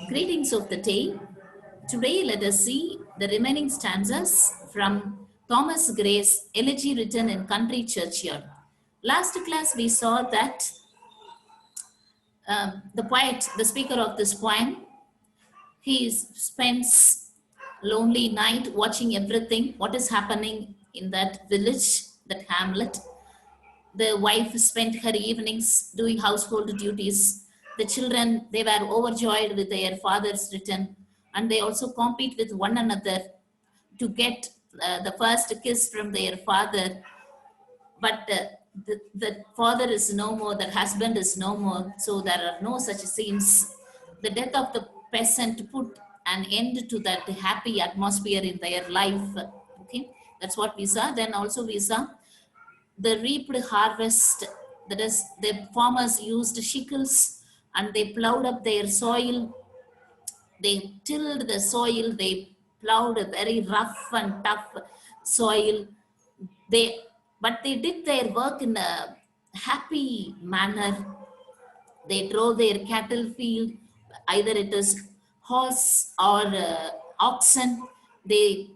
Greetings of the day. Today, let us see the remaining stanzas from Thomas Gray's Elegy written in Country Churchyard. Last class, we saw that the poet, the speaker of this poem, he spends lonely night watching everything, what is happening in that village, that hamlet. The wife spent her evenings doing household duties. The children, they were overjoyed with their father's return, and they also compete with one another to get the first kiss from their father. But the father is no more, the husband is no more, so there are no such scenes. The death of the peasant put an end to that happy atmosphere in their life. Okay, that's what we saw. Then also we saw the reaped harvest, that is, the farmers used sickles and they plowed up their soil, they tilled the soil, they plowed a very rough and tough soil. They, but they did their work in a happy manner. They drove their cattle field, either it is horse or oxen. They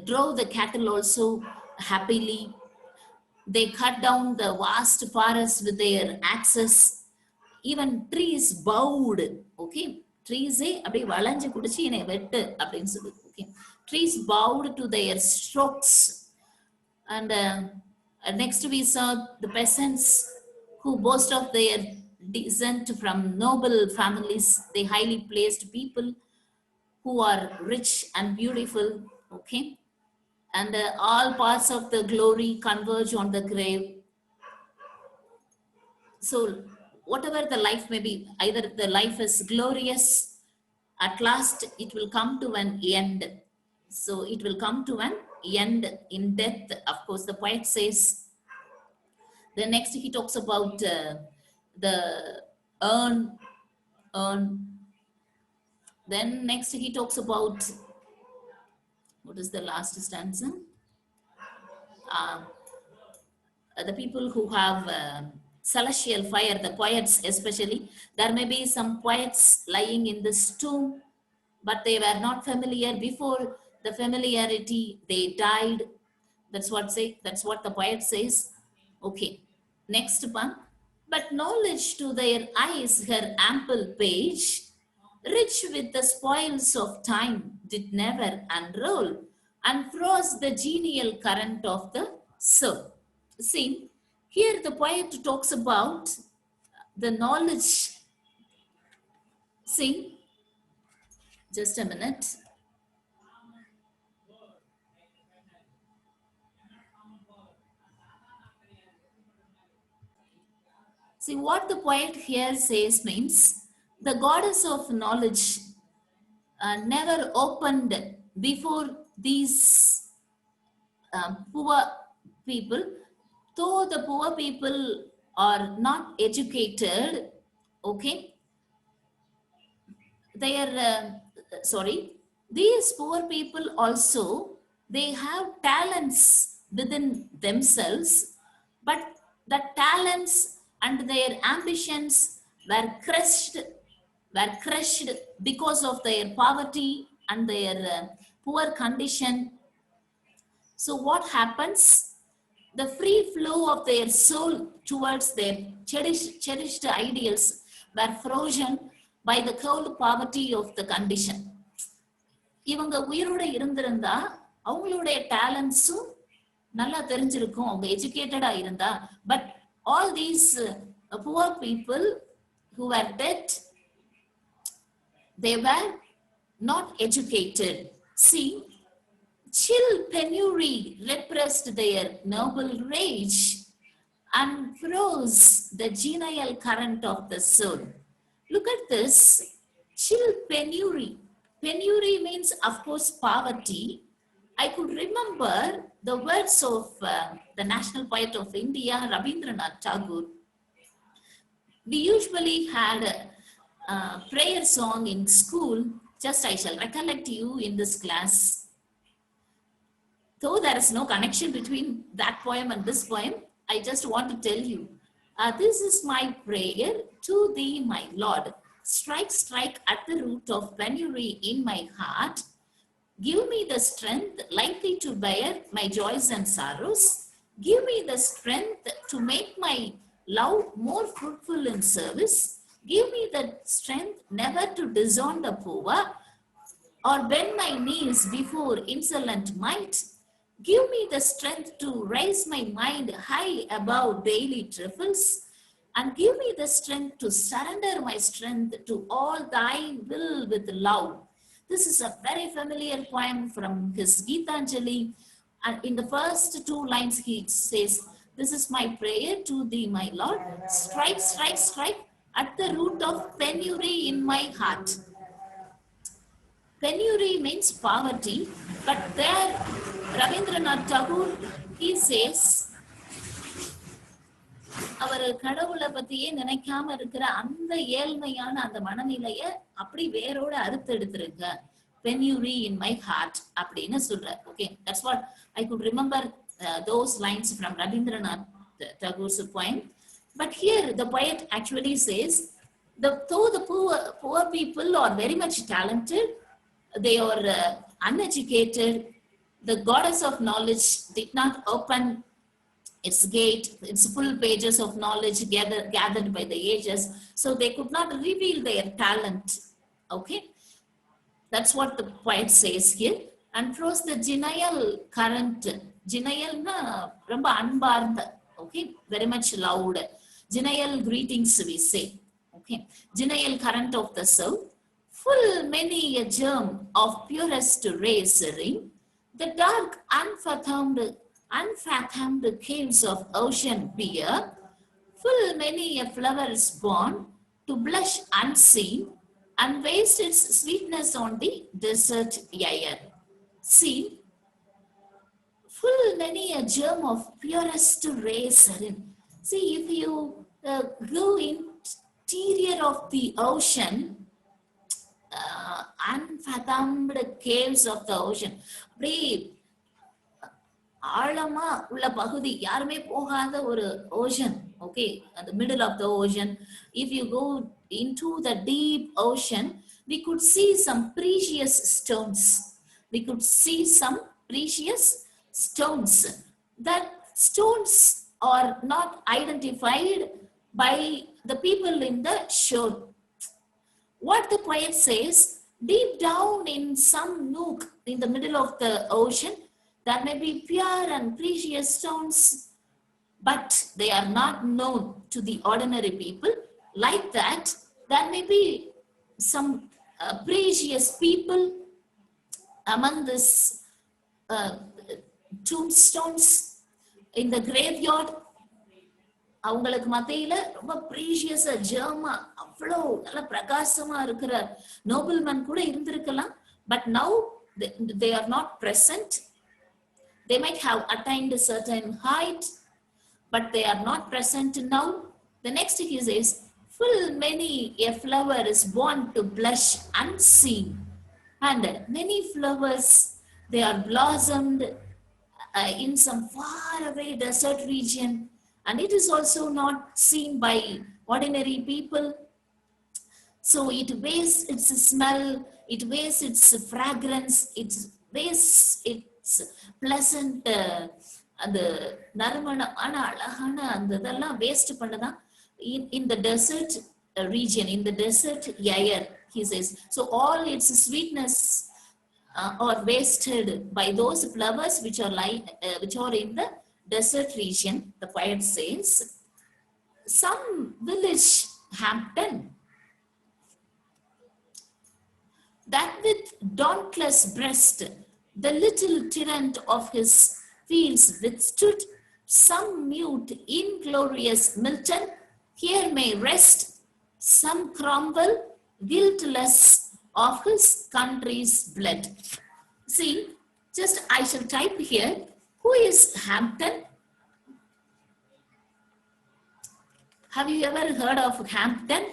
drove the cattle also happily. They cut down the vast forest with their axes. Even trees bowed. Okay, trees அப்படியே வளைஞ்சு குடிச்சு என்னை வெட்டு அப்படின்னு சொல்லி. Okay, trees bowed to their strokes. And next we saw the peasants who boast of their descent from noble families, the highly placed people who are rich and beautiful. Okay, and all parts of the glory converge on the grave. So whatever the life may be, either the life is glorious, at last it will come to an end. So it will come to an end in death. Of course, the poet says. Then next he talks about the urn. Then next he talks about, what is the last stanza? The people who have celestial fire, the poets especially. There may be some poets lying in this tomb, but they were not familiar. Before the familiarity, they died. That's what the poet says. Okay, next one. But knowledge to their eyes her ample page, rich with the spoils of time, did never unroll and froze the genial current of the soul. See, here the poet talks about the knowledge. See, just a minute. See, what the poet here says means the goddess of knowledge never opened before these poor people. Though the poor people are not educated, okay, they are these poor people also, they have talents within themselves, but the talents and their ambitions were crushed because of their poverty and their poor condition. So what happens? The free flow of their soul towards their cherished ideals were frozen by the cold poverty of the condition. இவங்க உயிரோட இருந்திருந்தா அவங்களுடைய டேலண்ட்ஸும் நல்லா தெரிஞ்சிருக்கும், அவங்க எஜுகேட்டடா இருந்தா. But all these poor people who were dead, they were not educated. See, chill penury repressed their noble rage and froze the genial current of the soul. Look at this, chill penury. Penury means, of course, poverty. I could remember the words of the national poet of India, Rabindranath Tagore. We usually had a prayer song in school. Just I shall recollect you in this class. Though there is no connection between that poem and this poem, I just want to tell you, this is my prayer to thee, my Lord. Strike, strike at the root of penury in my heart. Give me the strength likely to bear my joys and sorrows. Give me the strength to make my love more fruitful in service. Give me the strength never to disown the poor or bend my knees before insolent might. Give me the strength to raise my mind high above daily trifles, and give me the strength to surrender my strength to all thy will with love. This is a very familiar poem from his Gitanjali. And in the first two lines, he says, "This is my prayer to thee, my Lord. Strike, strike, strike at the root of penury in my heart." Penury means poverty, but there Rabindranath Tagore, he says, அவர் கடவுளை பத்தியே நினைக்காம இருக்கிற அந்த ஏழ்மையான அந்த மனநிலைய அப்படி வேரோட அறுத்தெடுத்திருக்க. Penury in my heart அப்படின்னு சொல்றார். Okay, that's what I could remember those lines from Rabindranath Tagore's poem. But here the poet actually says, though the poor people are very much talented, they are uneducated, the goddess of knowledge did not open its gate, its full pages of knowledge gathered by the ages, so they could not reveal their talent. Okay, that's what the poet says here. And throws the genial current. Genial na romba anbartha. Okay, very much loud. Genial greetings we say. Okay, genial current of the south, full many a germ of purest race ring, the dark unfathomed caves of ocean beer, full many a flower is born to blush unseen and waste its sweetness on the desert air. See, full many a germ of purest race in. See, if you go interior of the ocean, unfathomed caves of the ocean, அப்படியே ஆழமா உள்ள பகுதி, யாருமே போகாத ஒரு ocean. Okay, at the middle of the ocean, if you go into the deep ocean, we could see some precious stones. We could see some precious stones. That stones are not identified by the people in the shore. What the poet says, deep down in some nook in the middle of the ocean, there may be pure and precious stones, but they are not known to the ordinary people. Like that, there may be some precious people among this tombstones in the graveyard. அவங்களுக்கு மத்தியில ரொம்ப ப்ரீஷியஸா ஜெர்மா அவ்வளோ நல்ல பிரகாசமா இருக்கிற நோபல்மேன் கூட இருந்திருக்கலாம். But now they are not present. They might have attained a certain height, but they are not present now. The next he says, full many a flower is born to blush unseen, and many flowers, they are blossomed in some far away desert region, and it is also not seen by ordinary people. So it wastes its smell, it wastes its fragrance, it wastes its pleasant அந்த நறுமணமான அழகான அந்த இதெல்லாம் waste பண்ணதான் in the desert region, in the desert air, he says. So all its sweetness are wasted by those flowers which are in the desert region, the poet says. Some village Hampton, that with dauntless breast the little tyrant of his fields withstood, some mute inglorious Milton here may rest, some Cromwell guiltless of his country's blood. See, just I shall type here, who is Hampton? Have you ever heard of Hampton?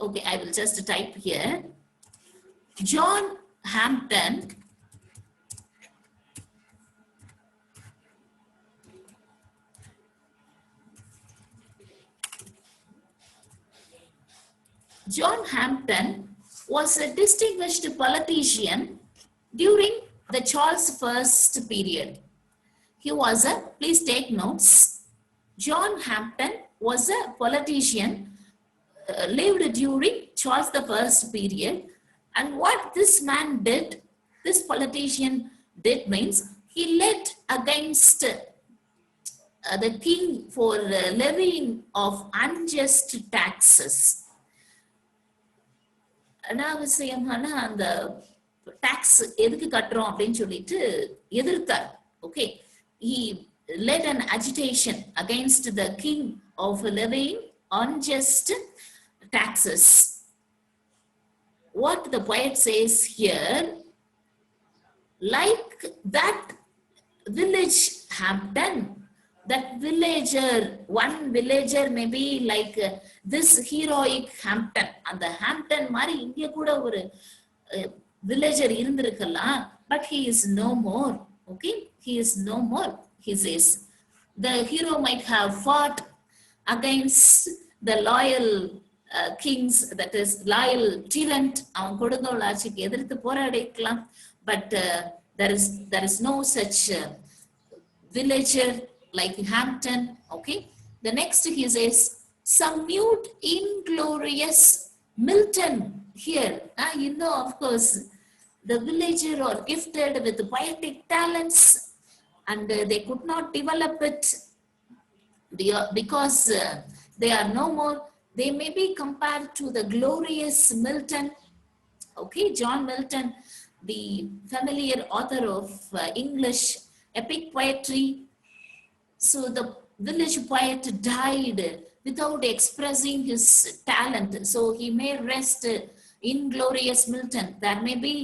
Okay, I will just type here. John Hampton John Hampden was a distinguished politician during the Charles I period. He was a, please take notes, John Hampden was a politician lived during Charles I period. And what this man did, this politician did means he led against the king for levying of unjust taxes. அனாவசியமான அந்த tax எதுக்கு கட்டுறோம் அப்படின்னு சொல்லிட்டு எதிர்த்தார். Okay, he led an agitation against the king of levying unjust taxes. What the poet says here, like that village Hampden, that villager, one villager may be like this heroic Hampden. And the Hampden mari inge kuda oru villager irundirukkalam, but he is no more. Okay, he is no more. He says the hero might have fought against the loyal kings, that is loyal tyrant, avan kodungal aachikku edirthu poraadikalam, but there is no such villager like Hampden. Okay, the next he says some mute inglorious Milton here. You know, of course, the villager are gifted with poetic talents and they could not develop it because they are no more. They may be compared to the glorious Milton. Okay, John Milton, the familiar author of English epic poetry. So the village poet died without expressing his talent. So he may rest inglorious Milton. There may be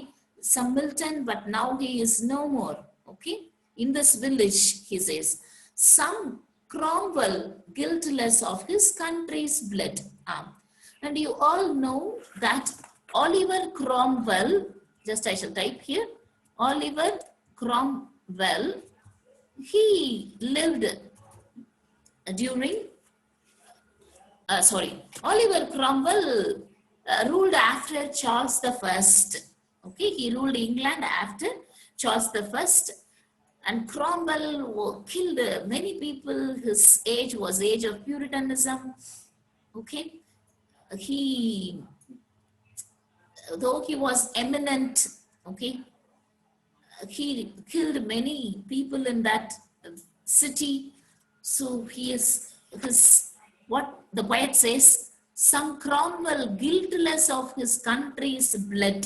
some Milton, but now he is no more. Okay, in this village, he says, some Cromwell, guiltless of his country's blood. And you all know that Oliver Cromwell, just I shall type here, Oliver Cromwell, he lived during, Oliver Cromwell ruled after Charles I. Okay, he ruled England after Charles I. And Cromwell killed many people. His age was age of Puritanism. Okay, though he was eminent, okay, he killed many people in that city. So he is what the poet says, some Cromwell guiltless of his country's blood.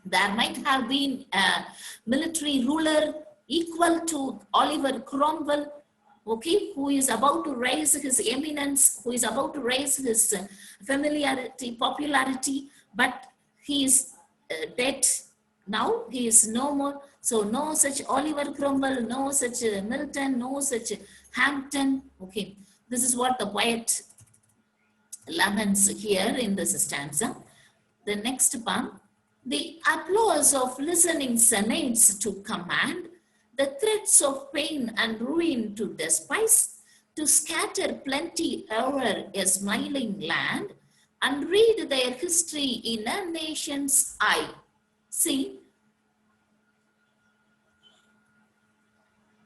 There might have been a military ruler equal to Oliver Cromwell, okay, who is about to raise his eminence, who is about to raise his familiarity, popularity, but he is dead now. He is no more. So no such Oliver Cromwell, no such Milton, no such Hampden. Okay, this is what the poet laments here in this stanza. The next part, the applause of listening senates to command, the threats of pain and ruin to despise, to scatter plenty o'er a smiling land, and read their history in a nation's eye. See,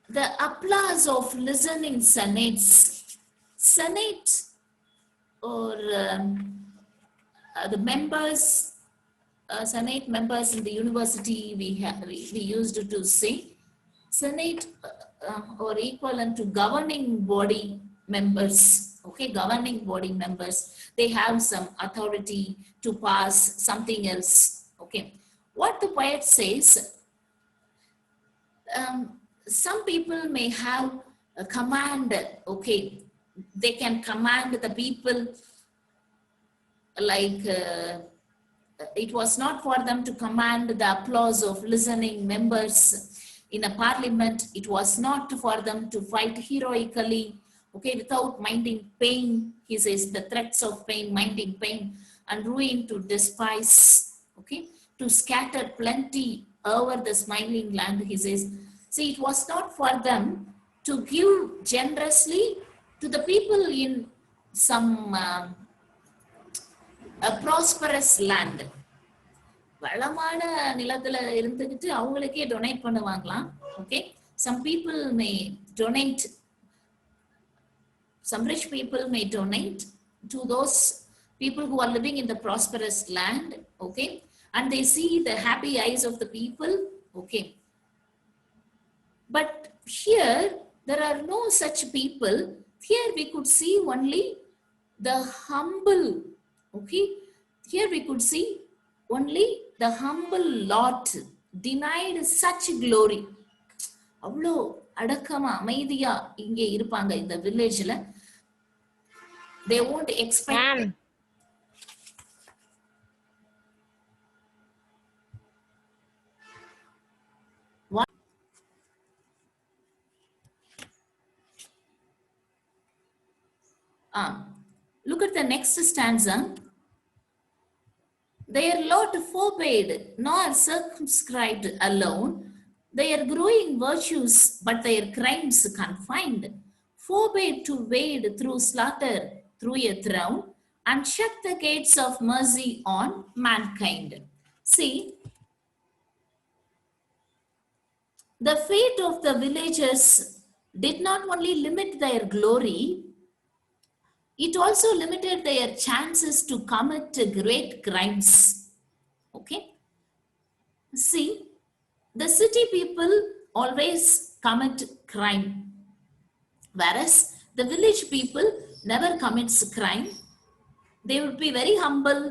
the applause of listening senates. Senate or the members, Senate members in the university, we used to say Senate or equivalent to governing body members. Okay, governing body members, they have some authority to pass something else. Okay, what the poet says, some people may have a command. Okay, they can command the people, like it was not for them to command the applause of listening members in a parliament. It was not for them to fight heroically, okay, without minding pain. He says the threats of pain, minding pain, and ruin to despise, okay, to scatter plenty over the smiling land. He says, see, it was not for them to give generously to the people in some a prosperous land. வளமான நிலத்துல இருந்துகிட்டு அவங்களுக்கே donate பண்ணுவாங்களாம். Okay, some people may donate, some rich people may donate to those people who are living in the prosperous land. Okay, and they see the happy eyes of the people. Okay, but here there are no such people. Here we could see only the humble. Okay, here we could see only the humble lot denied such glory. அவ்வளோ அடக்கமா அமைதியா இங்கே இருப்பாங்க இந்த வில்லேஜ்ல. They won't expect. Look at the next stanza. Their lot forbade, nor circumscribed alone, their growing virtues, but their crimes confined, forbade to wade through slaughter through a throne, and shut the gates of mercy on mankind. See, the fate of the villagers did not only limit their glory, it also limited their chances to commit great crimes. Okay? See, the city people always commit crime, whereas the village people never commits crime. They would be very humble.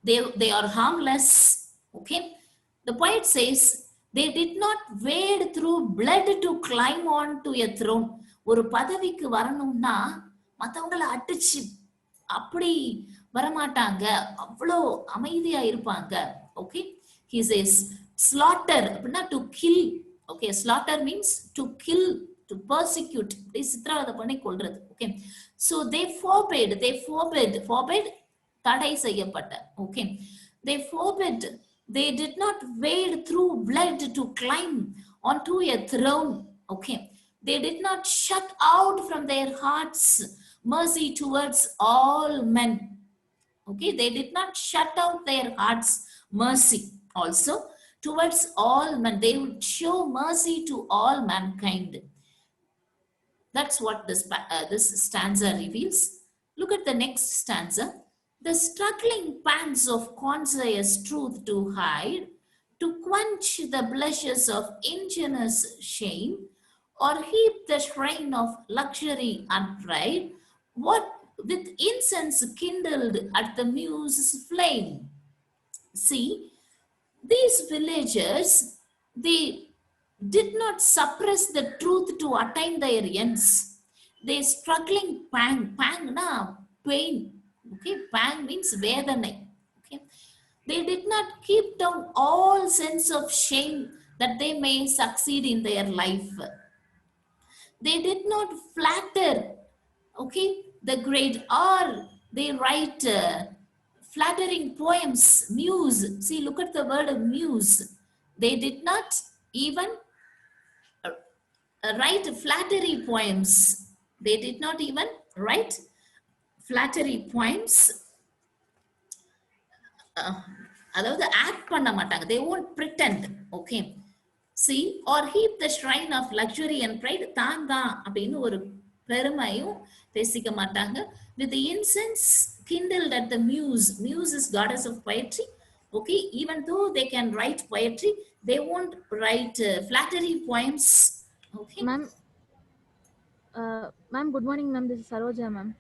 They are harmless. Okay? The poet says, they did not wade through blood to climb on to a throne. ஒரு பதவிக்கு வரணும்னா மற்றவங்களை அடிச்சு அப்படி வரமாட்டாங்க, அவ்வளோ அமைதியா இருப்பாங்க. ஓகே, he says slaughter அப்படின்னா to kill. Okay, slaughter means to kill, to persecute, இப்படி சித்திரவதை பண்ணி கொல்றது. ஓகே, so they forbade தடை செய்யப்பட்ட. Okay, they forbade, they did not wade through blood to climb onto a throne. Okay, they did not shut out from their hearts mercy towards all men. Okay, they did not shut out their hearts mercy also towards all men. They would show mercy to all mankind. That's what this stanza reveals. Look at the next stanza. The struggling pants of conscious truth to hide, to quench the blushes of ingenious shame, or heap the shrine of luxury and pride, what with incense kindled at the muse's flame. See, these villagers, they did not suppress the truth to attain their ends. They struggling pang na pain. Okay, pang means vedanai. Okay, they did not keep down all sense of shame that they may succeed in their life. They did not flatter, okay, the great, or they write flattering poems, muse. See, look at the word muse. They did not even write flattery poems. They did not even write flattery poems. அதாவது act பண்ண மாட்டாங்க. They won't pretend. Okay, see, or heap the shrine of luxury and pride. தான் அப்படின்னு ஒரு பெருமையும் பேசிக்க மாட்டாங்க. With the incense kindled at the muse. Muse is goddess of poetry. Okay, even though they can write poetry, they won't write flattery poems. Okay, ma'am, good morning, ma'am. This is Saroja, ma'am.